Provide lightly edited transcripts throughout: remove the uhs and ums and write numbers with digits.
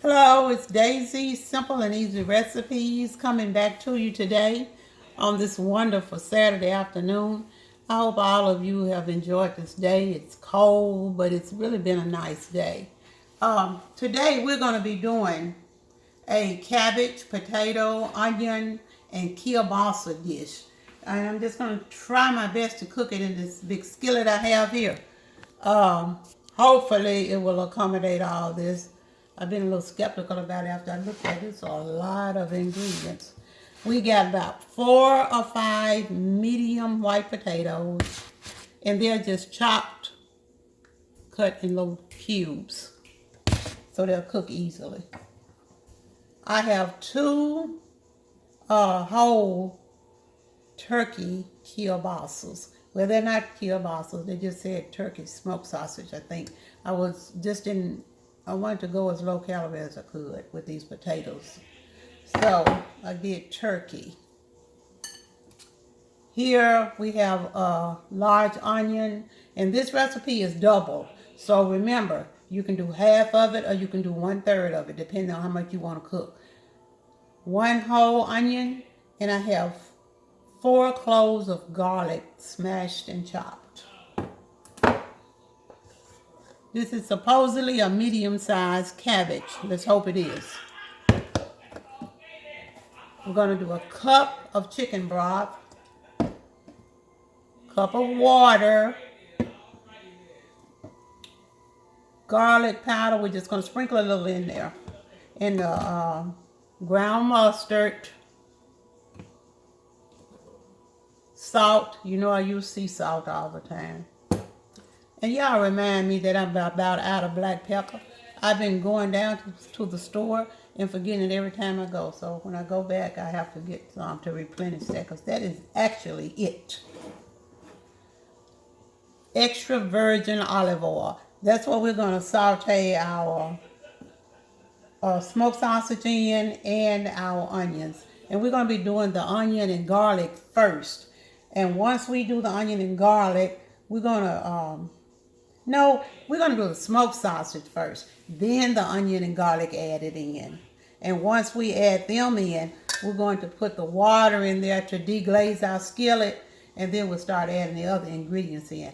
Hello, it's Daisy, Simple and Easy Recipes, coming back to you today on this wonderful Saturday afternoon. I hope all of you have enjoyed this day. It's cold, but it's really been a nice day. Today we're going to be doing a cabbage, potato, onion, and kielbasa dish. And I'm just going to try my best to cook it in this big skillet I have here. Um, Hopefully it will accommodate all this. I've been a little skeptical about it after I looked at it. So a lot of ingredients. We got about 4 or 5 medium white potatoes, and they're just chopped, cut in little cubes, so they'll cook easily. I have 2 whole turkey kielbasas. Well, they're not kielbasas. They just said turkey smoked sausage, I think. I wanted to go as low calorie as I could with these potatoes. So I did turkey. Here we have a large onion, and this recipe is double. So remember, you can do half of it or you can do 1/3 of it, depending on how much you want to cook. 1 whole onion, and I have 4 cloves of garlic smashed and chopped. This is supposedly a medium-sized cabbage. Let's hope it is. We're going to do a cup of chicken broth, cup of water, garlic powder. We're just going to sprinkle a little in there, and the ground mustard, salt. You know I use sea salt all the time. And y'all remind me that I'm about out of black pepper. I've been going down to the store and forgetting it every time I go. So when I go back, I have to get some to replenish that, because that is actually it. Extra virgin olive oil. That's what we're going to saute our smoked sausage in, and our onions. And we're going to be doing the onion and garlic first. And once we do the onion and garlic, we're going to we're going to do the smoked sausage first, then the onion and garlic added in. And once we add them in, we're going to put the water in there to deglaze our skillet, and then we'll start adding the other ingredients in.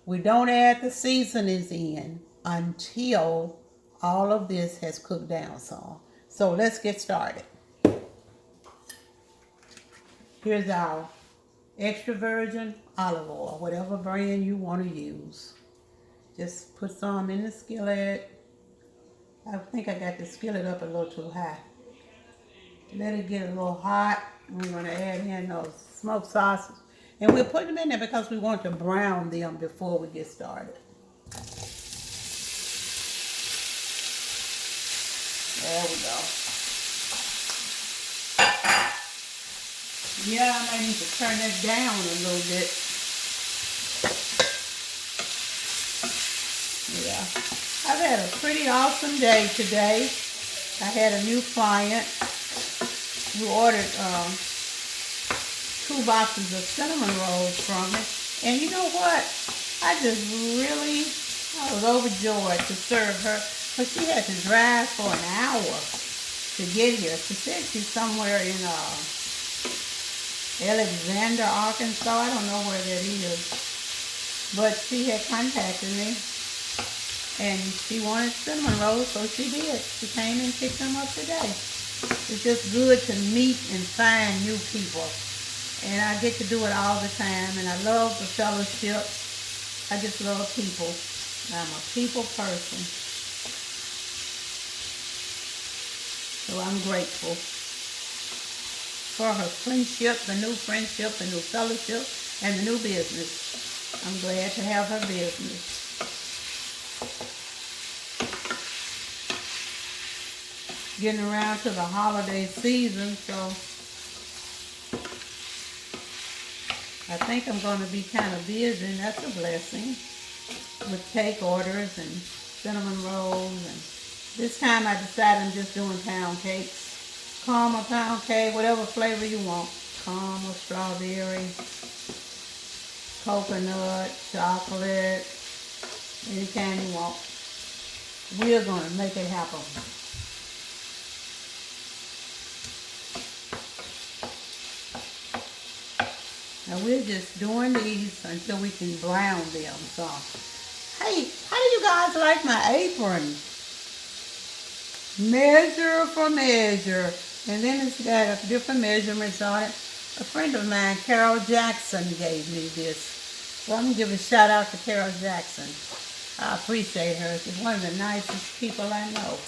We don't add the seasonings in until all of this has cooked down some. So let's get started. Here's our extra virgin olive oil, whatever brand you want to use. Just put some in the skillet. I think I got the skillet up a little too high. Let it get a little hot. We're going to add in those smoked sausage. And we'll put them in there because we want to brown them before we get started. There we go. Yeah, I might need to turn that down a little bit. Yeah. I've had a pretty awesome day today. I had a new client who ordered 2 boxes of cinnamon rolls from me. And you know what? I was overjoyed to serve her. But she had to drive for an hour to get here. She said she's somewhere in Alexander, Arkansas. I don't know where that is. But she had contacted me, and she wanted cinnamon rolls, so she did. She came and picked them up today. It's just good to meet and find new people. And I get to do it all the time, and I love the fellowship. I just love people. I'm a people person. So I'm grateful for her friendship, the new fellowship, and the new business. I'm glad to have her business. Getting around to the holiday season, so I think I'm going to be kind of busy, and that's a blessing, with cake orders and cinnamon rolls. And this time I decided I'm just doing pound cakes. Caramel pound cake, whatever flavor you want. Caramel, strawberry, coconut, chocolate, any kind you want. We're going to make it happen. And we're just doing these until we can brown them. So, hey, how do you guys like my apron? Measure for measure. And then it's got different measurements on it. A friend of mine, Carol Jackson, gave me this. So I'm going to give a shout out to Carol Jackson. I appreciate her. She's one of the nicest people I know.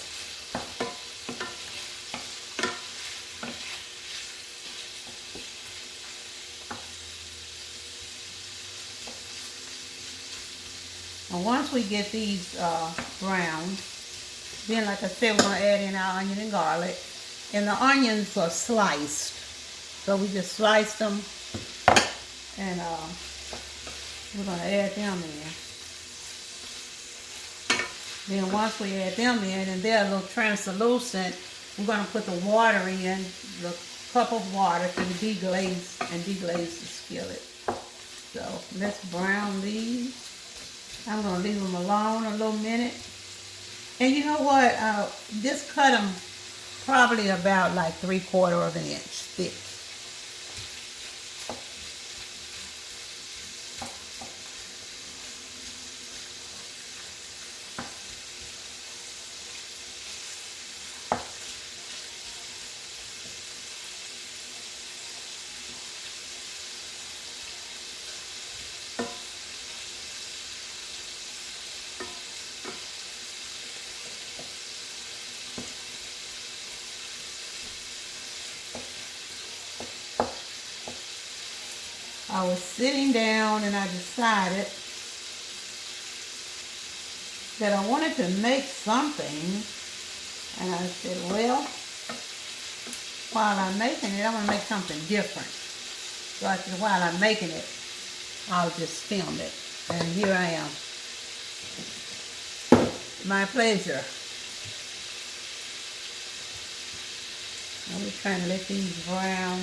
And once we get these browned, then like I said, we're going to add in our onion and garlic. And the onions are sliced. So we just sliced them. And we're going to add them in. Then once we add them in, and they're a little translucent, we're going to put the water in, the cup of water to deglaze and deglaze the skillet. So let's brown these. I'm going to leave them alone a little minute. And you know what? Just cut them probably about like 3/4 of an inch thick. I was sitting down and I decided that I wanted to make something. And I said, well, while I'm making it, I want to make something different. So I said, while I'm making it, I'll just film it. And here I am. My pleasure. And we're trying to let these brown.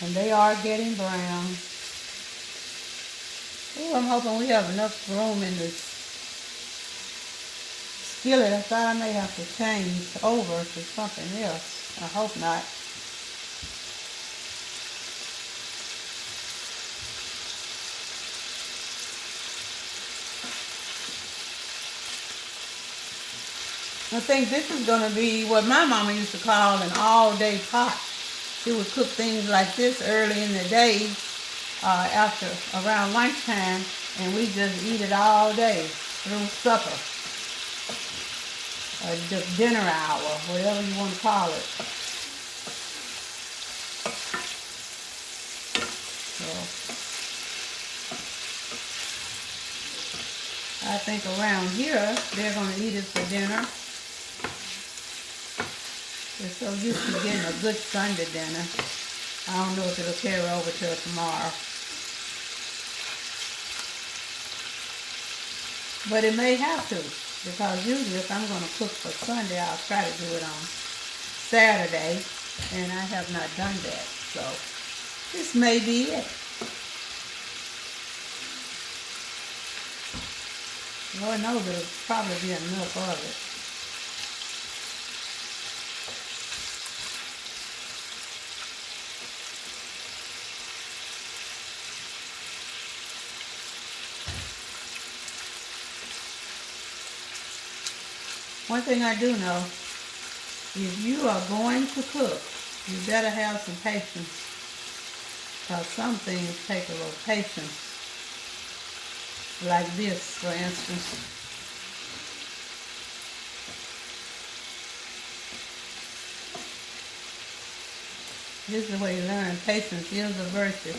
And they are getting brown. Oh, I'm hoping we have enough room in this skillet. I thought I may have to change over to something else. I hope not. I think this is going to be what my mama used to call an all-day pot. She would cook things like this early in the day, after around lunchtime, and we just eat it all day through supper, or just dinner hour, whatever you want to call it. So I think around here they're going to eat it for dinner. They're so used to getting a good Sunday dinner. I don't know if it'll carry over till tomorrow. But it may have to, because usually if I'm going to cook for Sunday, I'll try to do it on Saturday, and I have not done that. So this may be it. Lord knows it'll probably be enough of it. One thing I do know, if you are going to cook, you better have some patience, because some things take a little patience, like this, for instance. This is the way you learn. Patience is a virtue.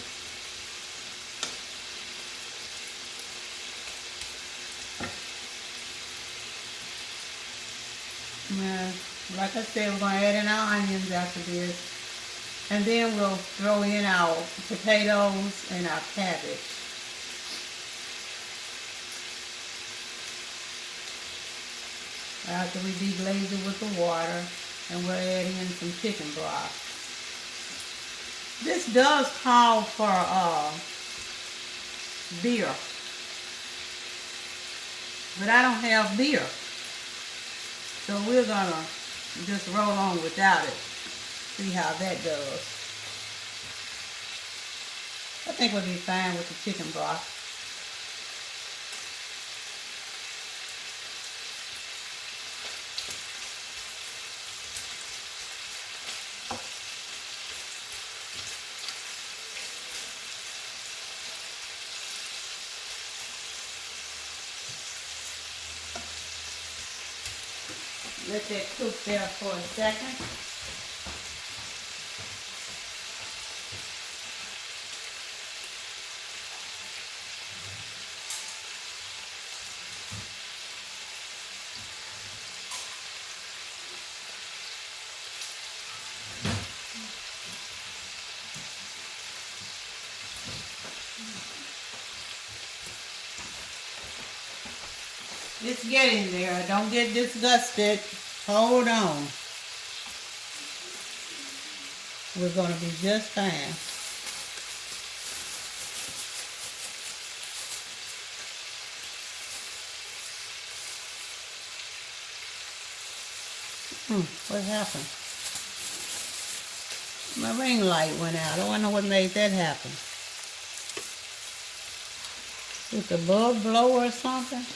Like I said, we're going to add in our onions after this. And then we'll throw in our potatoes and our cabbage. After we deglaze it with the water, and we'll add in some chicken broth. This does call for beer. But I don't have beer. So we're gonna just roll on without it. See how that goes. I think we'll be fine with the chicken broth. Let that cook there for a second. It's getting there. Don't get disgusted. Hold on. We're going to be just fine. What happened? My ring light went out. I wonder what made that happen. Did the bulb blow or something?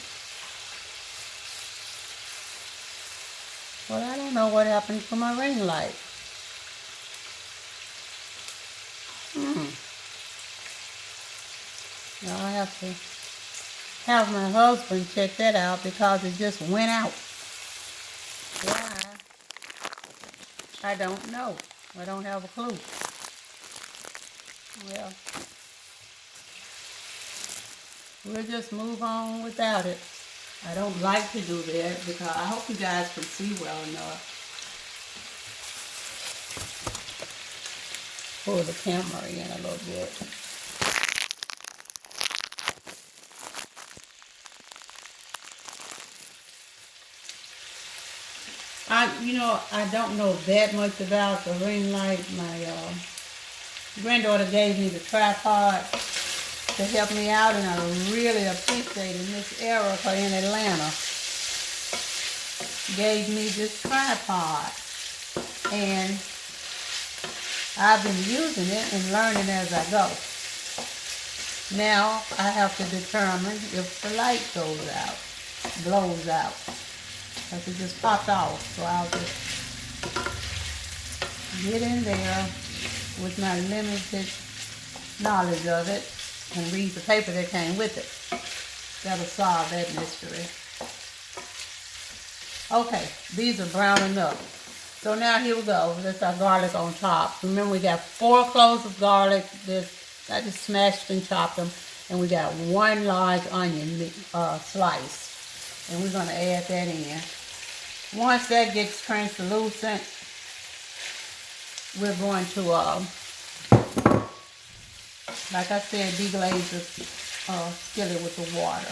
Well, I don't know what happened to my ring light. Now I have to have my husband check that out because it just went out. Why? I don't know. I don't have a clue. Well, we'll just move on without it. I don't like to do that because I hope you guys can see well enough. Pull the camera in a little bit. I don't know that much about the ring light. My granddaughter gave me the tripod to help me out, and I really appreciate it. Miss Erica in Atlanta gave me this tripod, and I've been using it and learning as I go. Now I have to determine if the light goes out, blows out, because it just popped off. So I'll just get in there with my limited knowledge of it and read the paper that came with it. That'll solve that mystery. Okay, these are brown enough. So now here we go. That's our garlic on top. Remember, we got 4 cloves of garlic. I just smashed and chopped them. And we got 1 large onion sliced. And we're going to add that in. Once that gets translucent, we're going to, like I said, deglaze the skillet with the water.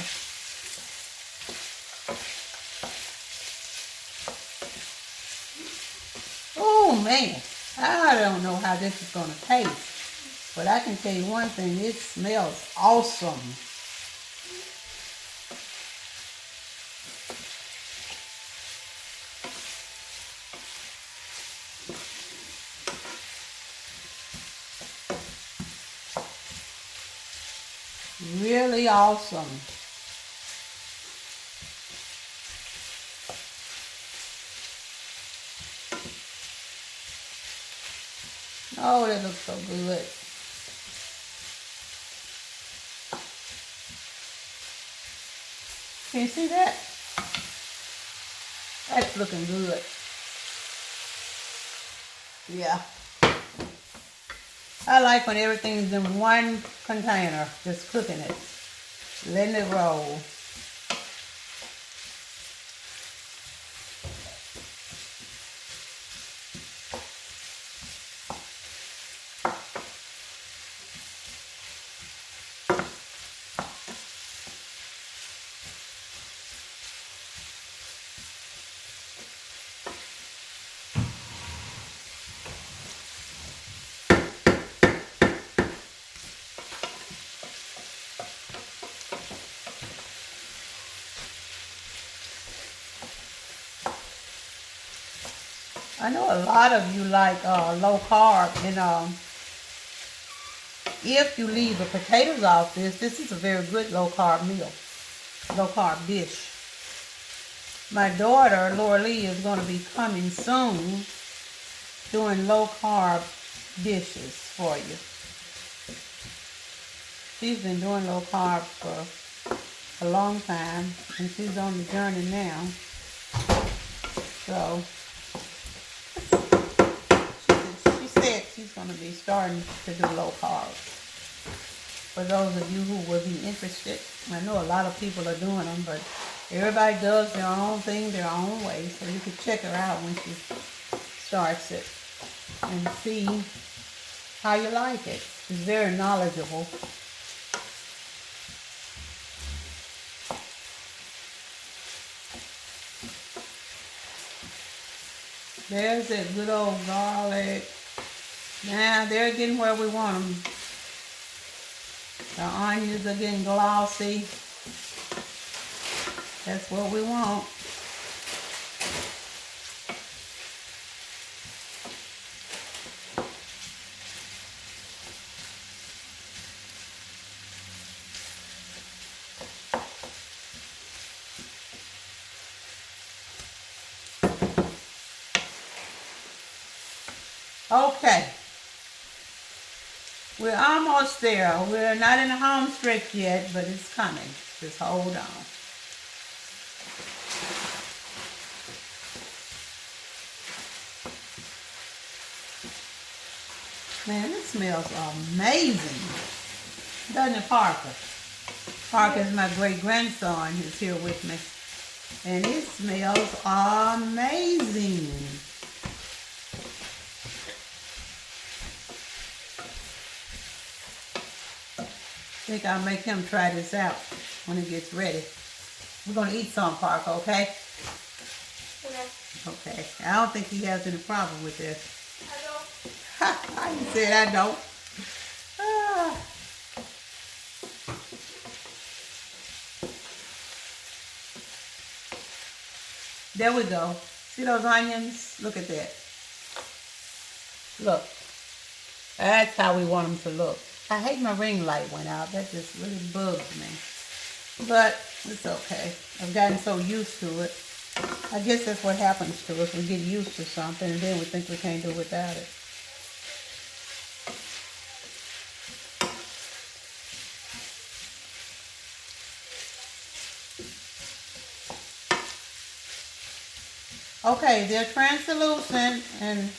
Oh man, I don't know how this is going to taste, but I can tell you one thing, it smells awesome. Really awesome. Oh, that looks so good. Can you see that? That's looking good. Yeah. I like when everything's in one container, just cooking it, letting it roll. I know a lot of you like low carb, and if you leave the potatoes off this is a very good low carb meal, low carb dish. My daughter, Laura Lee, is going to be coming soon doing low carb dishes for you. She's been doing low carb for a long time, and she's on the journey now. So she said she's going to be starting to do low carb. For those of you who would be interested, I know a lot of people are doing them, but everybody does their own thing, their own way. So you can check her out when she starts it and see how you like it. She's very knowledgeable. There's that good old garlic. Now they're getting where we want them. The onions are getting glossy. That's what we want. Okay. We're almost there. We're not in the home stretch yet, but it's coming. Just hold on. Man, it smells amazing. Doesn't it, Parker? Parker's my great-grandson who's here with me. And it smells amazing. I think I'll make him try this out when it gets ready. We're going to eat some, Parker, okay? Okay. I don't think he has any problem with this. I don't. He said I don't. Ah. There we go. See those onions? Look at that. Look. That's how we want them to look. I hate my ring light went out. That just really bugs me. But it's okay. I've gotten so used to it. I guess that's what happens to us. We get used to something and then we think we can't do without it. Okay, they're translucent, and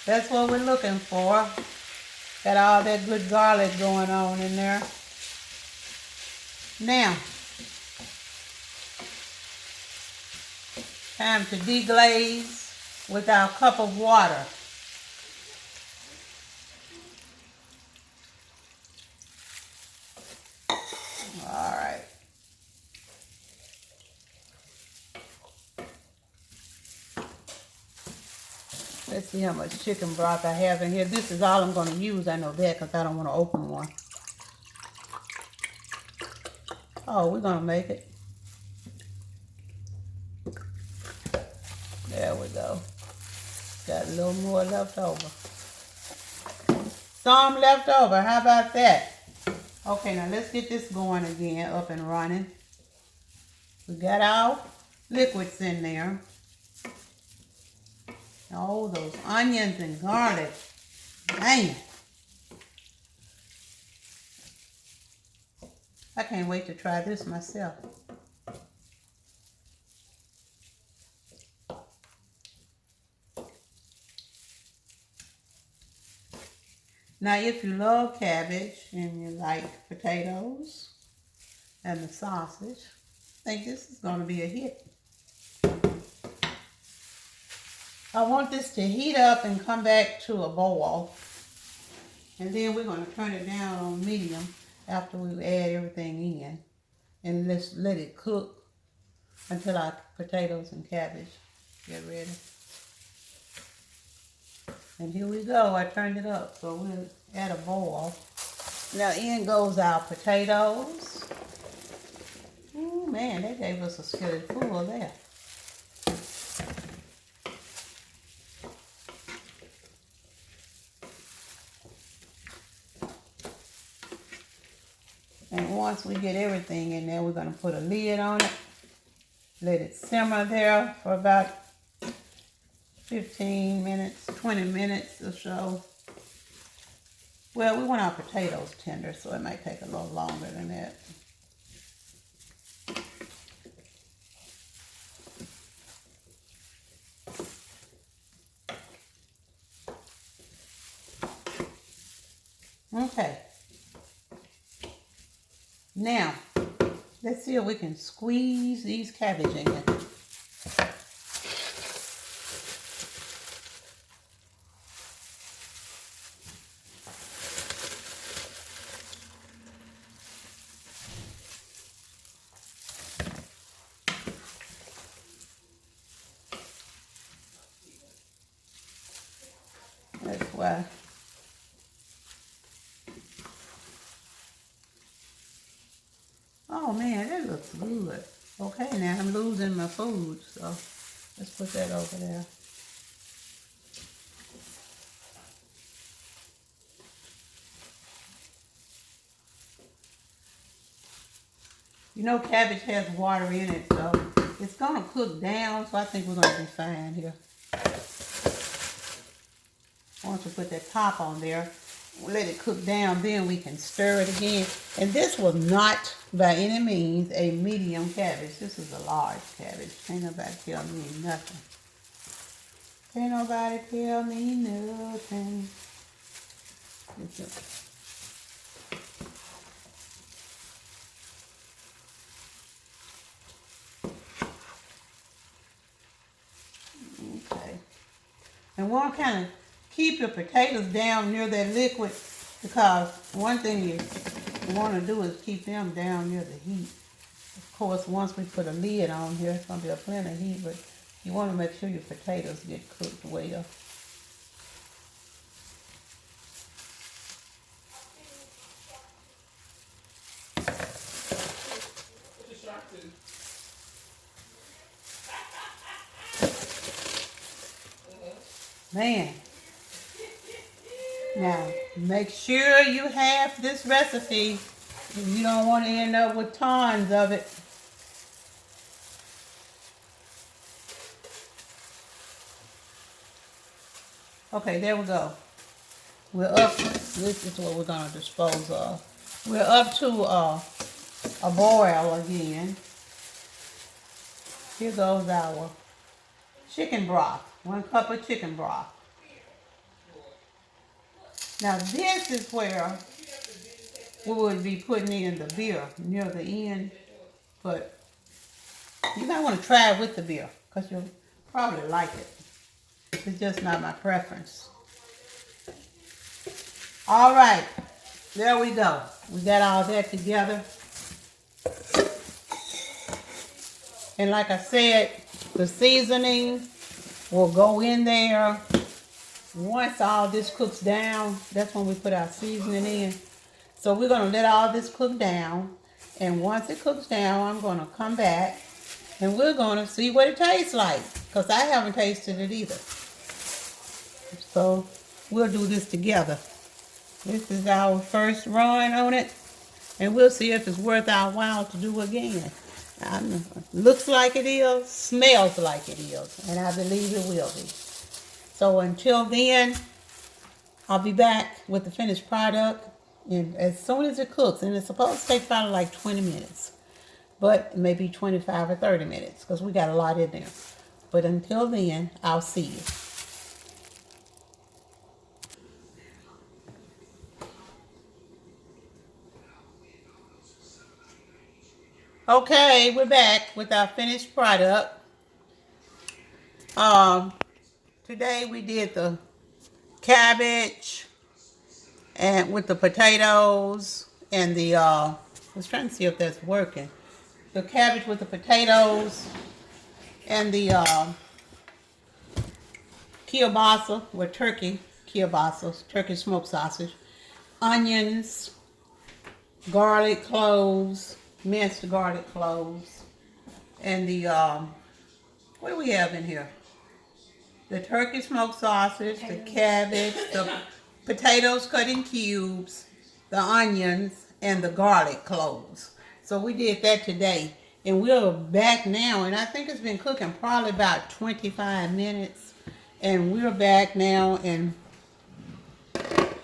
that's what we're looking for. Got all that good garlic going on in there. Now, time to deglaze with our cup of water. All right. Let's see how much chicken broth I have in here. This is all I'm going to use. I know that because I don't want to open one. Oh, we're going to make it. There we go. Got a little more left over. Some left over. How about that? Okay, now let's get this going again, up and running. We got our liquids in there. Oh, those onions and garlic. Dang. I can't wait to try this myself. Now, if you love cabbage and you like potatoes and the sausage, I think this is going to be a hit. I want this to heat up and come back to a boil. And then we're going to turn it down on medium after we add everything in. And let's let it cook until our potatoes and cabbage get ready. And here we go. I turned it up, so we'll add a boil. Now in goes our potatoes. Ooh, man, they gave us a skillet full there. And once we get everything in there, we're going to put a lid on it. Let it simmer there for about 15 minutes, 20 minutes or so. Well, we want our potatoes tender, so it might take a little longer than that. Okay. Now, let's see if we can squeeze these cabbage in. That's why. Oh man, that looks good. Okay, now I'm losing my food, so let's put that over there. You know, cabbage has water in it, so it's gonna cook down, so I think we're gonna be fine here. Once we put that top on there, we'll let it cook down, then we can stir it again. And this was not by any means a medium cabbage. This is a large cabbage. Can't nobody tell me nothing. Can't nobody tell me nothing. Okay. And one kind of keep your potatoes down near that liquid, because one thing you want to do is keep them down near the heat. Of course, once we put a lid on here, it's going to be a plenty of heat, but you want to make sure your potatoes get cooked well. Man. Now, make sure you have this recipe. You don't want to end up with tons of it. Okay, there we go. We're up. This is what we're going to dispose of. We're up to a boil again. Here goes our chicken broth. 1 cup of chicken broth. Now this is where we would be putting in the beer near the end, but you might want to try it with the beer because you'll probably like it. It's just not my preference. All right, there we go. We got all that together. And like I said, the seasoning will go in there. Once all this cooks down, that's when we put our seasoning in. So we're going to let all this cook down. And once it cooks down, I'm going to come back and we're going to see what it tastes like, because I haven't tasted it either. So we'll do this together. This is our first run on it, and we'll see if it's worth our while to do again. Looks like it is, smells like it is, and I believe it will be. So until then, I'll be back with the finished product and as soon as it cooks. And it's supposed to take about like 20 minutes, but maybe 25 or 30 minutes because we got a lot in there. But until then, I'll see you. Okay, we're back with our finished product. Today we did the cabbage and with the potatoes and the I was trying to see if that's working. The cabbage with the potatoes and the kielbasa with turkey kielbasa, turkey smoked sausage, onions, garlic cloves, minced garlic cloves, and the what do we have in here? The turkey smoked sausage, the cabbage, the potatoes cut in cubes, the onions, and the garlic cloves. So we did that today. And we're back now, and I think it's been cooking probably about 25 minutes. And we're back now, and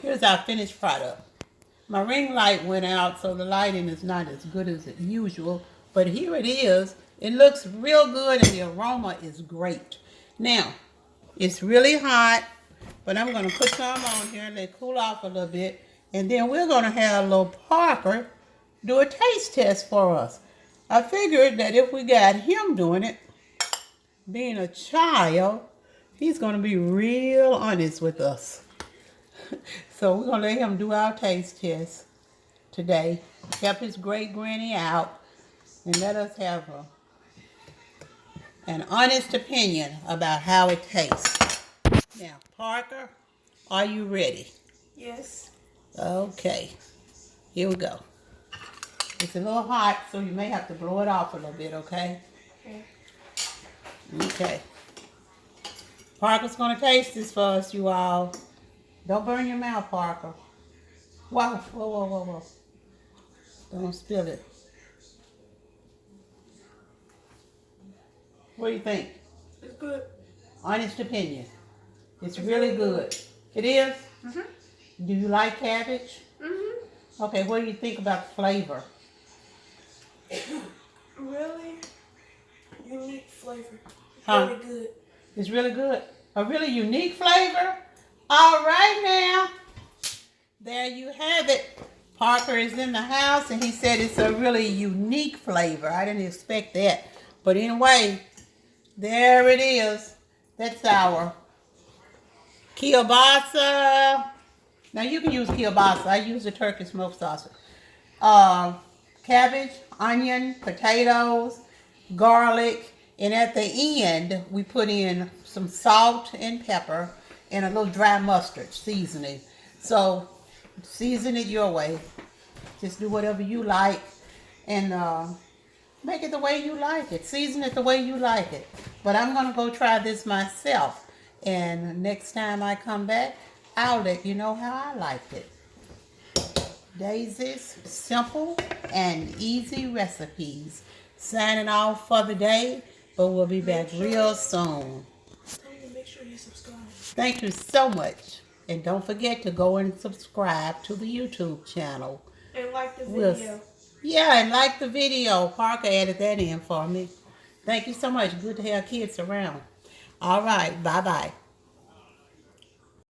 here's our finished product. My ring light went out, so the lighting is not as good as usual. But here it is. It looks real good, and the aroma is great. Now, it's really hot, but I'm going to put some on here and let it cool off a little bit. And then we're going to have little Parker do a taste test for us. I figured that if we got him doing it, being a child, he's going to be real honest with us. So we're going to let him do our taste test today. Help his great granny out and let us have an honest opinion about how it tastes. Now, Parker, are you ready? Yes. Okay. Here we go. It's a little hot, so you may have to blow it off a little bit, okay? Okay. Okay. Parker's going to taste this for us, you all. Don't burn your mouth, Parker. Whoa, whoa, whoa, whoa, whoa. Don't spill it. What do you think? It's good. Honest opinion. It's really good. It is? Mm-hmm. Do you like cabbage? Mm-hmm. Okay, what do you think about the flavor? Really unique flavor. Huh? Really good. It's really good. A really unique flavor? All right now. There you have it. Parker is in the house and he said it's a really unique flavor. I didn't expect that. But anyway, there it is. That's our kielbasa. Now you can use kielbasa. I use the turkey smoked sausage. Cabbage, onion, potatoes, garlic, and at the end we put in some salt and pepper and a little dry mustard seasoning. So season it your way. Just do whatever you like and make it the way you like it. Season it the way you like it. But I'm going to go try this myself. And next time I come back, I'll let you know how I liked it. Daisy's simple and easy recipes. Signing off for the day, but we'll be back real soon. Make sure you subscribe. Thank you so much. And don't forget to go and subscribe to the YouTube channel. And like the video. Yeah, and like the video. Parker added that in for me. Thank you so much. Good to have kids around. All right. Bye-bye.